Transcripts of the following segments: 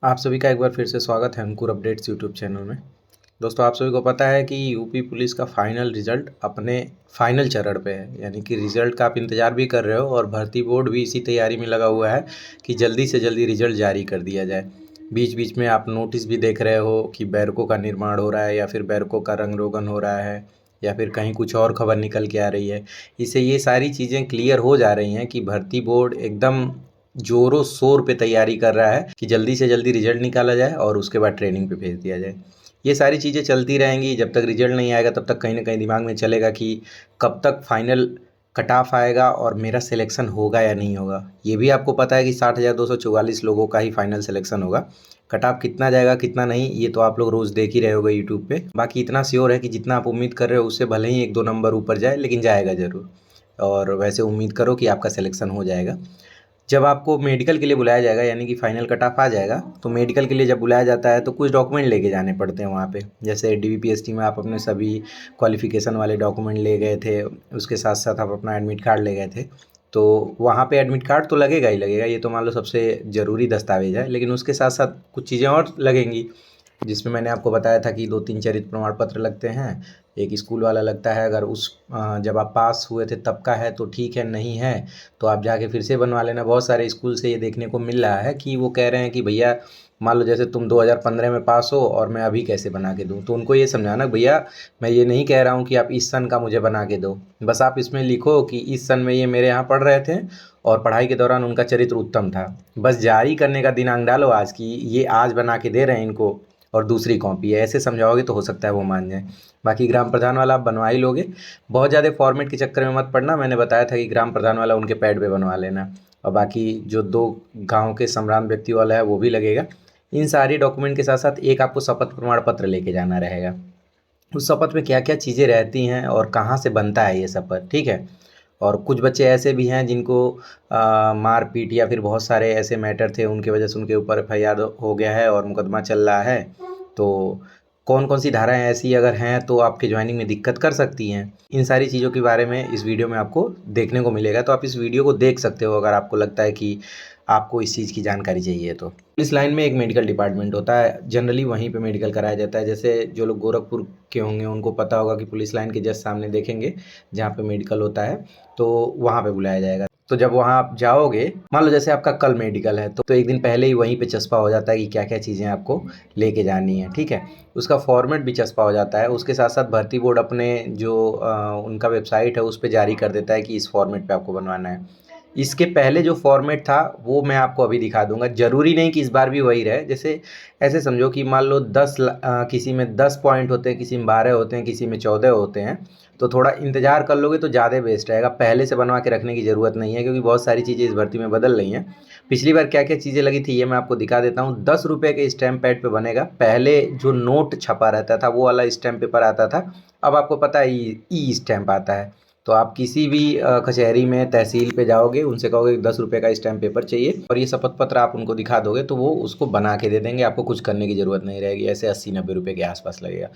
आप सभी का एक बार फिर से स्वागत है अंकुर अपडेट्स यूट्यूब चैनल में। दोस्तों, आप सभी को पता है कि यूपी पुलिस का फाइनल रिजल्ट अपने फाइनल चरण पे है, यानी कि रिजल्ट का आप इंतज़ार भी कर रहे हो और भर्ती बोर्ड भी इसी तैयारी में लगा हुआ है कि जल्दी से जल्दी रिजल्ट जारी कर दिया जाए। बीच बीच में आप नोटिस भी देख रहे हो कि बैरकों का निर्माण हो रहा है या फिर बैरकों का रंग रोगन हो रहा है या फिर कहीं कुछ और खबर निकल के आ रही है। इससे ये सारी चीज़ें क्लियर हो जा रही हैं कि भर्ती बोर्ड एकदम जोरों शोर पे तैयारी कर रहा है कि जल्दी से जल्दी रिजल्ट निकाला जाए और उसके बाद ट्रेनिंग पे भेज दिया जाए। ये सारी चीज़ें चलती रहेंगी, जब तक रिजल्ट नहीं आएगा तब तक कहीं ना कहीं दिमाग में चलेगा कि कब तक फाइनल कट ऑफ आएगा और मेरा सिलेक्शन होगा या नहीं होगा। ये भी आपको पता है कि 60,244 लोगों का ही फाइनल सिलेक्शन होगा। कट ऑफ कितना जाएगा कितना नहीं, ये तो आप लोग रोज़ देख ही रहे होगे यूट्यूब पे। बाकी इतना श्योर है कि जितना आप उम्मीद कर रहे हो उससे भले ही 1-2 नंबर ऊपर जाए, लेकिन जाएगा ज़रूर। और वैसे उम्मीद करो कि आपका सिलेक्शन हो जाएगा। जब आपको मेडिकल के लिए बुलाया जाएगा, यानी कि फाइनल कट ऑफ आ जाएगा, तो मेडिकल के लिए जब बुलाया जाता है तो कुछ डॉक्यूमेंट लेके जाने पड़ते हैं वहाँ पे। जैसे डीवीपीएसटी में आप अपने सभी क्वालिफिकेशन वाले डॉक्यूमेंट ले गए थे, उसके साथ साथ आप अपना एडमिट कार्ड ले गए थे। तो वहाँ पे एडमिट कार्ड तो लगेगा ही लगेगा, ये तो मान लो सबसे ज़रूरी दस्तावेज है, लेकिन उसके साथ साथ कुछ चीज़ें और लगेंगी, जिसमें मैंने आपको बताया था कि 2-3 चरित्र प्रमाण पत्र लगते हैं। एक स्कूल वाला लगता है, अगर जब आप पास हुए थे तब का है तो ठीक है, नहीं है तो आप जाके फिर से बनवा लेना। बहुत सारे स्कूल से ये देखने को मिल रहा है कि वो कह रहे हैं कि भैया मान लो जैसे तुम 2015 में पास हो और मैं अभी कैसे बना के दूँ, तो उनको ये समझाना भैया मैं ये नहीं कह रहा हूँ कि आप इस सन का मुझे बना के दो, बस आप इसमें लिखो कि इस सन में ये मेरे यहाँ पढ़ रहे थे और पढ़ाई के दौरान उनका चरित्र उत्तम था। बस जारी करने का दिनांक डालो आज की, ये आज बना के दे रहे हैं इनको और दूसरी कॉपी है, ऐसे समझाओगे तो हो सकता है वो मान जाए। बाकी ग्राम प्रधान वाला आप बनवा ही लोगे। बहुत ज़्यादा फॉर्मेट के चक्कर में मत पड़ना, मैंने बताया था कि ग्राम प्रधान वाला उनके पैड पे बनवा लेना। और बाकी जो 2 गाँव के सम्रांत व्यक्ति वाला है वो भी लगेगा। इन सारी डॉक्यूमेंट के साथ साथ एक आपको शपथ प्रमाण पत्र लेके जाना रहेगा। उस शपथ में क्या क्या चीज़ें रहती हैं और कहाँ से बनता है ये शपथ, ठीक है। और कुछ बच्चे ऐसे भी हैं जिनको मार पीट या फिर बहुत सारे ऐसे मैटर थे, उनकी वजह से उनके ऊपर एफआईआर हो गया है और मुकदमा चल रहा है। तो कौन कौन सी धाराएं ऐसी अगर हैं तो आपके ज्वाइनिंग में दिक्कत कर सकती हैं, इन सारी चीज़ों के बारे में इस वीडियो में आपको देखने को मिलेगा। तो आप इस वीडियो को देख सकते हो अगर आपको लगता है कि आपको इस चीज़ की जानकारी चाहिए। तो पुलिस लाइन में एक मेडिकल डिपार्टमेंट होता है, जनरली वहीं पे मेडिकल कराया जाता है। जैसे जो लोग गोरखपुर के होंगे उनको पता होगा कि पुलिस लाइन के जस्ट सामने देखेंगे जहाँ पे मेडिकल होता है, तो वहाँ पे बुलाया जाएगा। तो जब वहाँ आप जाओगे, मान लो जैसे आपका कल मेडिकल है, तो एक दिन पहले ही वहीं पे चस्पा हो जाता है कि क्या क्या चीज़ें आपको लेके जानी है, ठीक है। उसका फॉर्मेट भी चस्पा हो जाता है। उसके साथ साथ भर्ती बोर्ड अपने जो उनका वेबसाइट है उस पर जारी कर देता है कि इस फॉर्मेट पे आपको बनवाना है। इसके पहले जो फॉर्मेट था वो मैं आपको अभी दिखा दूंगा। ज़रूरी नहीं कि इस बार भी वही रहे। जैसे ऐसे समझो कि मान लो किसी में 10 पॉइंट होते हैं, किसी में 12 होते हैं, किसी में 14 होते हैं, तो थोड़ा इंतज़ार कर लोगे तो ज़्यादा बेस्ट रहेगा। पहले से बनवा के रखने की ज़रूरत नहीं है, क्योंकि बहुत सारी चीज़ें इस भर्ती में बदल रही हैं। पिछली बार क्या क्या चीज़ें लगी थी ये मैं आपको दिखा देता हूँ। 10 रुपये के स्टैम्प पैड पे बनेगा। पहले जो नोट छपा रहता था वो वाला स्टैम्प पेपर आता था, अब आपको पता है ई स्टैम्प आता है। तो आप किसी भी कचहरी में तहसील पे जाओगे, उनसे कहोगे 10 रुपये का स्टैम्प पेपर चाहिए और ये शपथ पत्र आप उनको दिखा दोगे तो वो उसको बना के दे देंगे। आपको कुछ करने की ज़रूरत नहीं रहेगी। ऐसे 80-90 रुपये के आसपास लगेगा।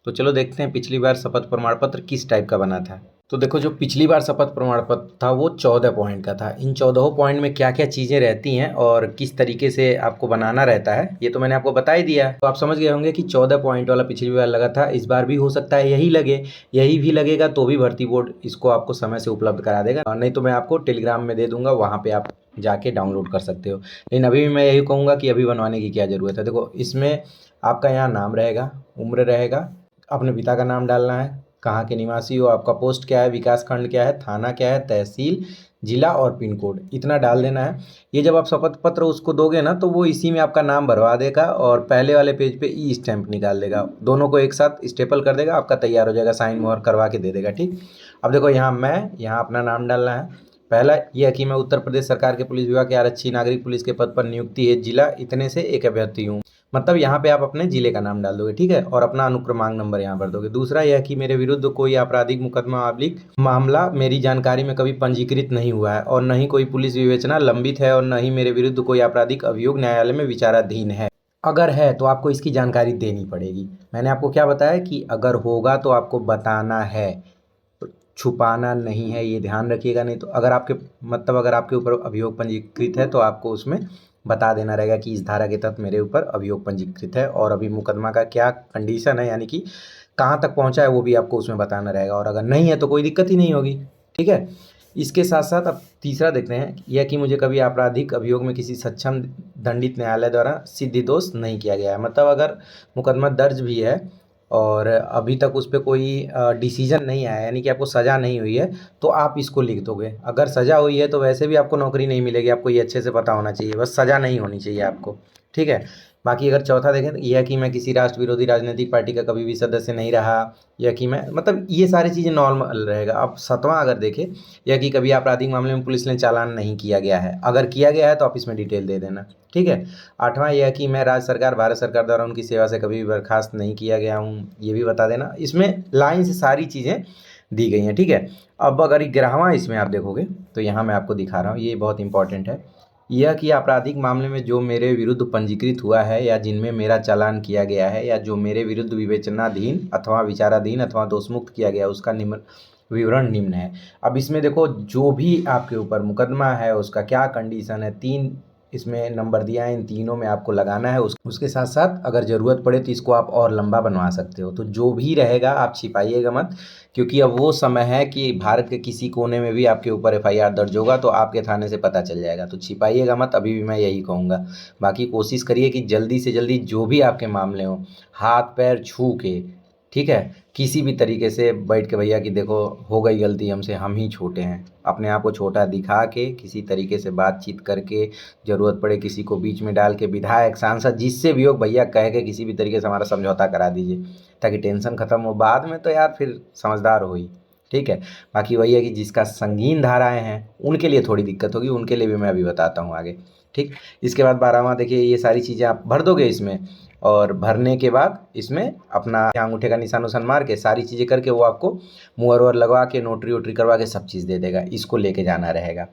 तो चलो देखते हैं पिछली बार शपथ प्रमाण पत्र किस टाइप का बना था। तो देखो, जो पिछली बार शपथ प्रमाण पत्र था वो 14 पॉइंट का था। इन 14 पॉइंट में क्या क्या चीज़ें रहती हैं और किस तरीके से आपको बनाना रहता है ये तो मैंने आपको बता ही दिया। तो आप समझ गए होंगे कि 14 पॉइंट वाला पिछली बार लगा था, इस बार भी हो सकता है यही लगे। यही भी लगेगा तो भी भर्ती बोर्ड इसको आपको समय से उपलब्ध करा देगा, और नहीं तो मैं आपको टेलीग्राम में दे दूंगा, वहाँ पे आप जाके डाउनलोड कर सकते हो। लेकिन अभी भी मैं यही कहूँगा कि अभी बनवाने की क्या ज़रूरत है। देखो, इसमें आपका यहाँ नाम रहेगा, उम्र रहेगा, अपने पिता का नाम डालना है, कहाँ के निवासी हो, आपका पोस्ट क्या है, विकास खंड क्या है, थाना क्या है, तहसील, जिला और पिन कोड, इतना डाल देना है। ये जब आप शपथ पत्र उसको दोगे ना तो वो इसी में आपका नाम भरवा देगा और पहले वाले पेज पे ई स्टैंप निकाल देगा, दोनों को एक साथ स्टेपल कर देगा, आपका तैयार हो जाएगा, साइन मोहर करवा के दे देगा, ठीक। अब देखो, यहाँ अपना नाम डालना है। पहला ये है कि मैं उत्तर प्रदेश सरकार के पुलिस विभाग के आरक्षी नागरिक पुलिस के पद पर नियुक्ति है, जिला इतने से एक अभ्यर्थी हूँ। मतलब यहाँ पे आप अपने जिले का नाम डाल दोगे, ठीक है, और अपना अनुक्रमांक नंबर यहाँ भर दोगे। दूसरा यह कि मेरे विरुद्ध कोई आपराधिक मुकदमा आबलिक मामला मेरी जानकारी में कभी पंजीकृत नहीं हुआ है और न ही कोई पुलिस विवेचना लंबित है और न ही मेरे विरुद्ध कोई आपराधिक अभियोग न्यायालय में विचाराधीन है। अगर है तो आपको इसकी जानकारी देनी पड़ेगी। मैंने आपको क्या बताया कि अगर होगा तो आपको बताना है, छुपाना नहीं है, ये ध्यान रखिएगा। नहीं तो अगर आपके ऊपर अभियोग पंजीकृत है तो आपको उसमें बता देना रहेगा कि इस धारा के तहत मेरे ऊपर अभियोग पंजीकृत है और अभी मुकदमा का क्या कंडीशन है, यानी कि कहाँ तक पहुँचा है वो भी आपको उसमें बताना रहेगा, और अगर नहीं है तो कोई दिक्कत ही नहीं होगी। ठीक है। इसके साथ साथ अब तीसरा देखते हैं, यह कि मुझे कभी आपराधिक अभियोग में किसी सक्षम दंडित न्यायालय द्वारा सिद्धि दोष नहीं किया गया है। मतलब अगर मुकदमा दर्ज भी है और अभी तक उस पर कोई डिसीजन नहीं आया, यानी कि आपको सज़ा नहीं हुई है, तो आप इसको लिख दोगे। अगर सज़ा हुई है तो वैसे भी आपको नौकरी नहीं मिलेगी, आपको ये अच्छे से पता होना चाहिए, बस सज़ा नहीं होनी चाहिए आपको। ठीक है। बाकी अगर चौथा देखें तो यह कि मैं किसी राष्ट्र विरोधी राजनीतिक पार्टी का कभी भी सदस्य नहीं रहा, या कि मैं, मतलब ये सारी चीज़ें नॉर्मल रहेगा। अब सातवां अगर देखें, यह कि कभी आपराधिक मामले में पुलिस ने चालान नहीं किया गया है, अगर किया गया है तो आप इसमें डिटेल दे देना। ठीक है। आठवां यह कि मैं राज्य सरकार, भारत सरकार द्वारा उनकी सेवा से कभी भी बर्खास्त नहीं किया गया हूँ, ये भी बता देना। इसमें लाइन से सारी चीज़ें दी गई हैं। ठीक है। अब अगर 11वां इसमें आप देखोगे तो यहाँ मैं आपको दिखा रहा हूँ, ये बहुत इंपॉर्टेंट है। यह कि आपराधिक मामले में जो मेरे विरुद्ध पंजीकृत हुआ है या जिनमें मेरा चालान किया गया है या जो मेरे विरुद्ध विवेचनाधीन अथवा विचाराधीन अथवा दोषमुक्त किया गया, उसका निम्न विवरण निम्न है। अब इसमें देखो, जो भी आपके ऊपर मुकदमा है उसका क्या कंडीशन है, 3 इसमें नंबर दिया है, इन तीनों में आपको लगाना है। उसके साथ साथ अगर ज़रूरत पड़े तो इसको आप और लंबा बनवा सकते हो। तो जो भी रहेगा आप छिपाइएगा मत, क्योंकि अब वो समय है कि भारत के किसी कोने में भी आपके ऊपर एफआईआर दर्ज होगा तो आपके थाने से पता चल जाएगा। तो छिपाइएगा मत, अभी भी मैं यही कहूँगा। बाकी कोशिश करिए कि जल्दी से जल्दी जो भी आपके मामले हों, हाथ पैर छू के, ठीक है, किसी भी तरीके से बैठ के, भैया कि देखो हो गई गलती हमसे, हम ही छोटे हैं, अपने आप को छोटा दिखा के किसी तरीके से बातचीत करके, ज़रूरत पड़े किसी को बीच में डाल के, विधायक सांसद जिससे भी हो, भैया कह के किसी भी तरीके से हमारा समझौता करा दीजिए, ताकि टेंशन ख़त्म हो। बाद में तो यार फिर समझदार हो ही। ठीक है। बाकी वही है कि जिसका संगीन धाराएं हैं उनके लिए थोड़ी दिक्कत होगी, उनके लिए भी मैं अभी बताता हूँ आगे। ठीक। इसके बाद 12वां देखिए, ये सारी चीज़ें आप भर दोगे इसमें, और भरने के बाद इसमें अपना अंगूठे का निशान उशान मार के सारी चीज़ें करके वो आपको मुहर वुहर लगवा के नोटरी वोटरी करवा के सब चीज़ दे देगा। इसको लेके जाना रहेगा।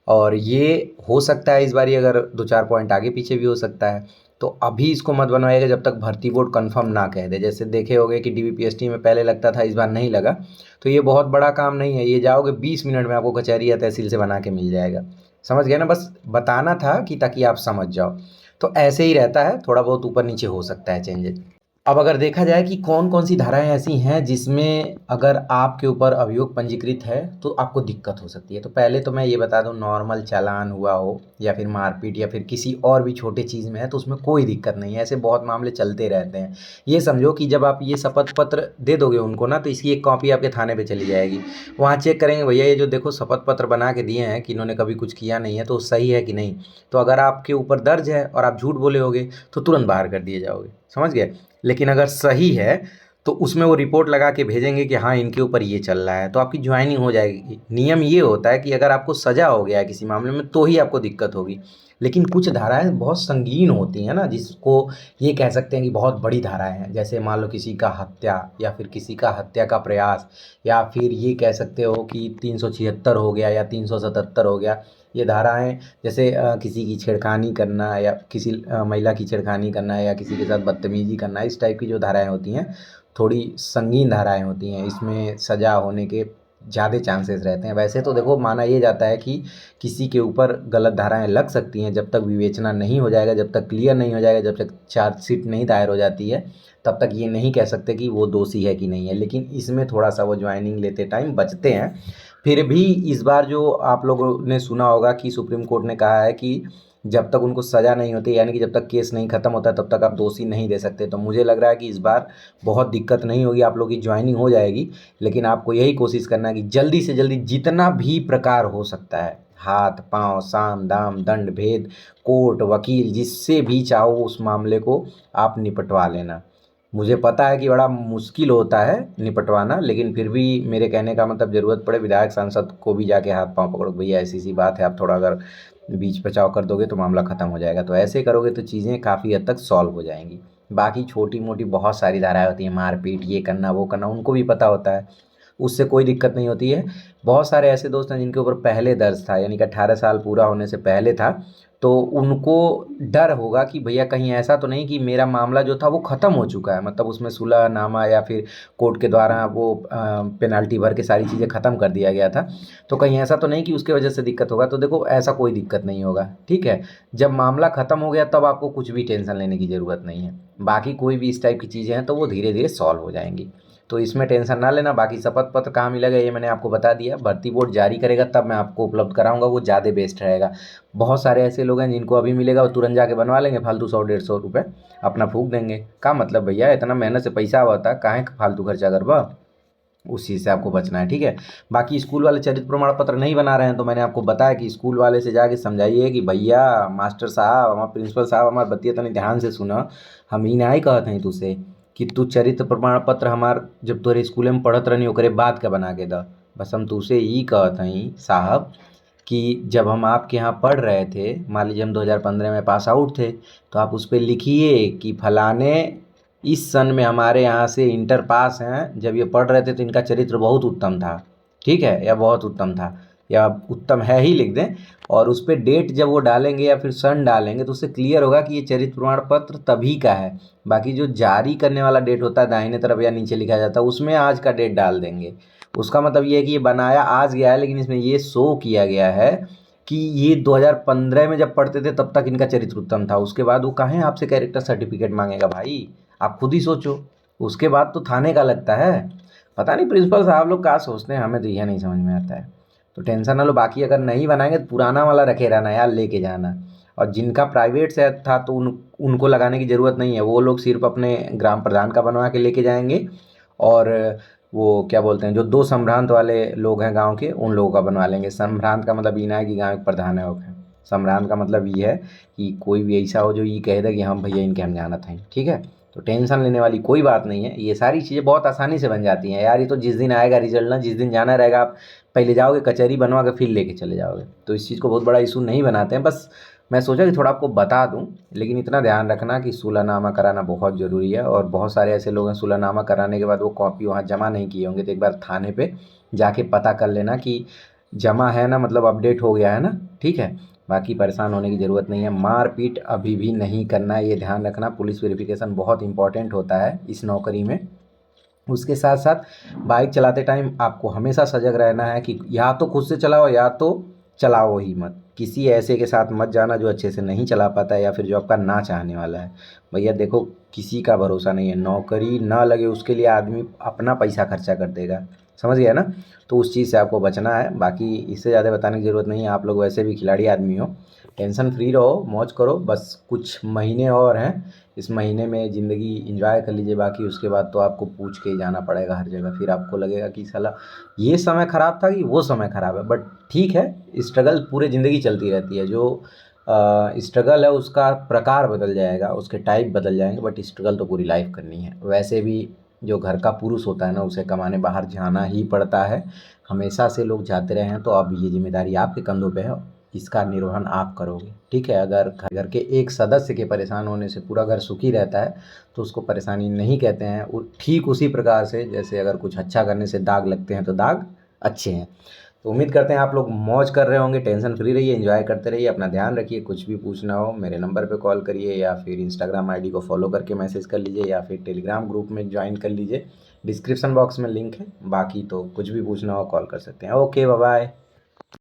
और ये हो सकता है इस बारी अगर 2-4 पॉइंट आगे पीछे भी हो सकता है, तो अभी इसको मत बनवाइएगा जब तक भर्ती बोर्ड कंफर्म ना कह दे। जैसे देखे होगे कि डीवीपीएसटी में पहले लगता था, इस बार नहीं लगा, तो ये बहुत बड़ा काम नहीं है, ये जाओगे 20 मिनट में आपको कचहरी या तहसील से बना के मिल जाएगा। समझ गए ना, बस बताना था कि ताकि आप समझ जाओ। तो ऐसे ही रहता है, थोड़ा बहुत ऊपर नीचे हो सकता है चेंजेज। अब अगर देखा जाए कि कौन कौन सी धाराएं ऐसी हैं जिसमें अगर आपके ऊपर अभियोग पंजीकृत है तो आपको दिक्कत हो सकती है, तो पहले तो मैं ये बता दूं, नॉर्मल चालान हुआ हो या फिर मारपीट या फिर किसी और भी छोटे चीज़ में है तो उसमें कोई दिक्कत नहीं है। ऐसे बहुत मामले चलते रहते हैं। ये समझो कि जब आप ये शपथ पत्र दे दोगे उनको ना, तो इसकी एक कॉपी आपके थाने पर चली जाएगी। वहाँ चेक करेंगे, भैया ये जो देखो शपथ पत्र बना के दिए हैं कि इन्होंने कभी कुछ किया नहीं है, तो सही है कि नहीं। तो अगर आपके ऊपर दर्ज है और आप झूठ बोले होगे तो तुरंत बाहर कर दिए जाओगे। समझ गए। लेकिन अगर सही है तो उसमें वो रिपोर्ट लगा के भेजेंगे कि हाँ इनके ऊपर ये चल रहा है, तो आपकी ज्वाइनिंग हो जाएगी। नियम ये होता है कि अगर आपको सज़ा हो गया है किसी मामले में तो ही आपको दिक्कत होगी। लेकिन कुछ धाराएं बहुत संगीन होती हैं ना, जिसको ये कह सकते हैं कि बहुत बड़ी धाराएं हैं। जैसे मान लो किसी का हत्या या फिर किसी का हत्या का प्रयास, या फिर ये कह सकते हो कि 376 हो गया या 377 हो गया। ये धाराएं जैसे किसी की छेड़खानी करना या किसी महिला की छेड़खानी करना या किसी के साथ बदतमीजी करना, इस टाइप की जो धाराएं होती हैं थोड़ी संगीन धाराएं होती हैं। इसमें सज़ा होने के ज़्यादा चांसेस रहते हैं। वैसे तो देखो, माना ये जाता है कि किसी के ऊपर गलत धाराएं लग सकती हैं, जब तक विवेचना नहीं हो जाएगा, जब तक क्लियर नहीं हो जाएगा, जब तक चार्जशीट नहीं दायर हो जाती है, तब तक ये नहीं कह सकते कि वो दोषी है कि नहीं है। लेकिन इसमें थोड़ा सा वो ज्वाइनिंग लेते टाइम बचते हैं। फिर भी इस बार जो आप लोगों ने सुना होगा कि सुप्रीम कोर्ट ने कहा है कि जब तक उनको सज़ा नहीं होती, यानी कि जब तक केस नहीं ख़त्म होता, तब तक आप दोषी नहीं दे सकते। तो मुझे लग रहा है कि इस बार बहुत दिक्कत नहीं होगी, आप लोग की ज्वाइनिंग हो जाएगी। लेकिन आपको यही कोशिश करना है कि जल्दी से जल्दी जितना भी प्रकार हो सकता है, हाथ पांव, साम दाम, दंड भेद, कोर्ट, वकील, जिससे भी चाहो उस मामले को आप निपटवा लेना। मुझे पता है कि बड़ा मुश्किल होता है निपटवाना, लेकिन फिर भी मेरे कहने का मतलब, ज़रूरत पड़े विधायक सांसद को भी जाके हाथ पांव पकड़ो, भैया ऐसी सी बात है, आप थोड़ा अगर बीच बचाव कर दोगे तो मामला ख़त्म हो जाएगा। तो ऐसे करोगे तो चीज़ें काफ़ी हद तक सॉल्व हो जाएंगी। बाकी छोटी मोटी बहुत सारी धाराएं होती हैं, मारपीट, ये करना वो करना, उनको भी पता होता है, उससे कोई दिक्कत नहीं होती है। बहुत सारे ऐसे दोस्त हैं जिनके ऊपर पहले दर्ज था, यानी कि 18 साल पूरा होने से पहले था, तो उनको डर होगा कि भैया कहीं ऐसा तो नहीं कि मेरा मामला जो था वो ख़त्म हो चुका है, मतलब उसमें सुलहनामा या फिर कोर्ट के द्वारा वो पेनल्टी भर के सारी चीज़ें ख़त्म कर दिया गया था, तो कहीं ऐसा तो नहीं कि उसके वजह से दिक्कत होगा। तो देखो ऐसा कोई दिक्कत नहीं होगा, ठीक है। जब मामला ख़त्म हो गया तब आपको कुछ भी टेंशन लेने की ज़रूरत नहीं है। बाकी कोई भी इस टाइप की चीज़ें हैं तो वो धीरे धीरे सॉल्व हो जाएंगी, तो इसमें टेंशन ना लेना। बाकी शपथ पत्र कहाँ मिलेगा ये मैंने आपको बता दिया, भर्ती बोर्ड जारी करेगा तब मैं आपको उपलब्ध कराऊंगा, वो ज़्यादा बेस्ट रहेगा। बहुत सारे ऐसे लोग हैं जिनको अभी मिलेगा, वो तुरंत जाके बनवा लेंगे, फालतू 100-150 रुपये अपना फूक देंगे। का मतलब भैया इतना मेहनत से पैसा होता है, काहे फालतू खर्चा करवा, उस चीज़ से आपको बचना है, ठीक है। बाकी स्कूल वाले चरित्र प्रमाण पत्र नहीं बना रहे हैं तो मैंने आपको बताया कि स्कूल वाले से जाके समझाइए कि भैया मास्टर साहब, हमारे प्रिंसिपल साहब, हमारे बतिया तनी ध्यान से सुना, हम ही नहीं कहत हैं तुझसे कि तू चरित्र प्रमाण पत्र हमार जब तोरे स्कूल में पढ़त रहनी ओकरे बाद का बना के द। बस हम तुझसे ही कहत हैं साहब कि जब हम आपके यहाँ पढ़ रहे थे, मान लीजिए हम 2015 में पास आउट थे, तो आप उस पर लिखिए कि फलाने इस सन में हमारे यहाँ से इंटर पास हैं, जब ये पढ़ रहे थे तो इनका चरित्र बहुत उत्तम था, ठीक है, या बहुत उत्तम था, या उत्तम है ही लिख दें। और उस पर डेट जब वो डालेंगे या फिर सन डालेंगे तो उससे क्लियर होगा कि ये चरित्र प्रमाण पत्र तभी का है। बाकी जो जारी करने वाला डेट होता है दाहिने तरफ या नीचे लिखा जाता है, उसमें आज का डेट डाल देंगे। उसका मतलब ये है कि ये बनाया आज गया है, लेकिन इसमें ये शो किया गया है कि ये 2015 में जब पढ़ते थे तब तक इनका चरित्र उत्तम था। उसके बाद वो काहे आपसे कैरेक्टर सर्टिफिकेट मांगेगा भाई, आप खुद ही सोचो। उसके बाद तो थाने का लगता है। पता नहीं प्रिंसिपल साहब लोग क्या सोचते हैं, हमें तो यह नहीं समझ में आता है। तो टेंशन ना लो, बाकी अगर नहीं बनाएंगे तो पुराना वाला रखे रहना यार, लेके जाना। और जिनका प्राइवेट से था तो उनको लगाने की ज़रूरत नहीं है, वो लोग सिर्फ अपने ग्राम प्रधान का बनवा के लेके जाएंगे। और वो क्या बोलते हैं, जो 2 संभ्रांत वाले लोग हैं गांव के, उन लोगों का बनवा लेंगे। संभ्रांत का मतलब ये ना है कि गांव के प्रधान है वो है। संभ्रांत का मतलब ये है कि कोई भी ऐसा हो जो ये कह दे कि हम भैया इनके हम जानत हैं, ठीक है। तो टेंशन लेने वाली कोई बात नहीं है, ये सारी चीज़ें बहुत आसानी से बन जाती हैं यार। ये तो जिस दिन आएगा रिजल्ट ना, जिस दिन जाना रहेगा, आप पहले जाओगे कचहरी बनवा के फिर लेके चले जाओगे, तो इस चीज़ को बहुत बड़ा इशू नहीं बनाते हैं। बस मैं सोचा कि थोड़ा आपको बता दूं, लेकिन इतना ध्यान रखना कि सुलहनामा कराना बहुत ज़रूरी है। और बहुत सारे ऐसे लोग हैं सुलहनामा कराने के बाद वो कॉपी वहाँ जमा नहीं किए होंगे, तो एक बार थाने पे जाके पता कर लेना कि जमा है ना, मतलब अपडेट हो गया है ना, ठीक है। बाकी परेशान होने की ज़रूरत नहीं है। मारपीट अभी भी नहीं करना है, ये ध्यान रखना। पुलिस वेरिफिकेशन बहुत इंपॉर्टेंट होता है इस नौकरी में। उसके साथ साथ बाइक चलाते टाइम आपको हमेशा सजग रहना है कि या तो खुद से चलाओ या तो चलाओ ही मत। किसी ऐसे के साथ मत जाना जो अच्छे से नहीं चला पाता है या फिर जो आपका ना चाहने वाला है। भैया देखो किसी का भरोसा नहीं है, नौकरी ना लगे उसके लिए आदमी अपना पैसा खर्चा कर देगा, समझ गया ना। तो उस चीज़ से आपको बचना है। बाकी इससे ज़्यादा बताने की ज़रूरत नहीं है, आप लोग वैसे भी खिलाड़ी आदमी हो। टेंशन फ्री रहो, मौज करो, बस कुछ महीने और हैं, इस महीने में ज़िंदगी एंजॉय कर लीजिए। बाकी उसके बाद तो आपको पूछ के ही जाना पड़ेगा हर जगह, फिर आपको लगेगा कि साला ये समय ख़राब था कि वो समय ख़राब है। बट ठीक है, स्ट्रगल पूरे ज़िंदगी चलती रहती है। जो स्ट्रगल है उसका प्रकार बदल जाएगा, उसके टाइप बदल जाएंगे, बट स्ट्रगल तो पूरी लाइफ करनी है। वैसे भी जो घर का पुरुष होता है ना, उसे कमाने बाहर जाना ही पड़ता है। हमेशा से लोग जाते रहे हैं, तो अब ये जिम्मेदारी आपके कंधों पे है, इसका निर्वहन आप करोगे, ठीक है। अगर घर के एक सदस्य के परेशान होने से पूरा घर सुखी रहता है तो उसको परेशानी नहीं कहते हैं। ठीक उसी प्रकार से जैसे अगर कुछ अच्छा करने से दाग लगते हैं तो दाग अच्छे हैं। तो उम्मीद करते हैं आप लोग मौज कर रहे होंगे, टेंशन फ्री रहिए, एंजॉय करते रहिए, अपना ध्यान रखिए। कुछ भी पूछना हो मेरे नंबर पे कॉल करिए, या फिर इंस्टाग्राम आईडी को फॉलो करके मैसेज कर लीजिए, या फिर टेलीग्राम ग्रुप में ज्वाइन कर लीजिए, डिस्क्रिप्शन बॉक्स में लिंक है। बाकी तो कुछ भी पूछना हो कॉल कर सकते हैं। Okay, bye bye.